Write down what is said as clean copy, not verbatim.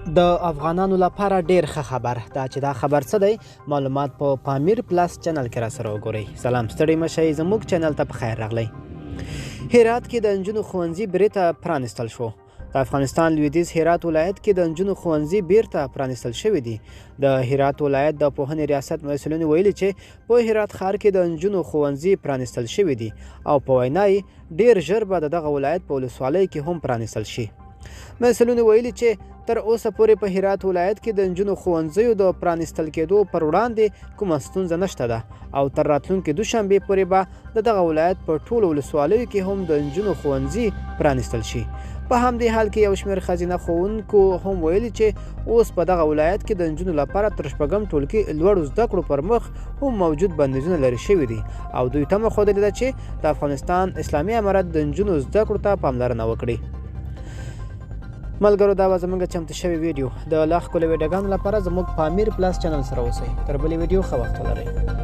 د افغانانو لپاره ډیر ښه خبر دا چې دا خبر څه دی معلومات په پامیر پلس چینل کې را سره وګورئ. سلام ستړي مشئ زموږ چینل ته په خیر راغلی. هرات کې د نجونو ښوونځي بیرته پرانیستل شو. د افغانستان لویدیځ هرات ولایت کې د نجونو ښوونځي بیرته پرانیستل شوي دي. د هرات ولایت د پوهنې ریاست مسؤلینو ویلي چې په هرات ښار کې د نجونو ښوونځي پرانیستل شوي دي او په وینا یې ډیر ژر به د دغه ولایت په ولسوالۍ کې هم پرانیستل شي. مسؤلینو ویلي چې تر اوسه پورې په هرات ولایت کې د نجونو ښوونځیو د پرانیستل کېدو پر وړاندې کومه ستونزه نشته ده او تر راتلونکي دوشنبې پورې به د دغه ولایت په ټولو ولسوالیو کې هم د نجونو ښوونځي پرانیستل شي. په همدې حال کې یو شمېر ښځینه ښوونکو هم ویلي چې اوس په دغه ولایت کې د نجونو لپاره تر شپږم ټولګي لوړو زده کړو پر مخ هم موجود بندیزونه لرې شوي دي او دوی تمه ښودلې ده چې د افغانستان اسلامي امارت د نجونو زده کړو ته پاملرنه وکړي. ملګرو دا به زموږ چمتو شوی ویډیو د لا ښکلو ویډیوګانو لپاره زموږ پامیر پلس چینل سره اوسئ. تر بلې ویډیو ښه وخت ولرئ.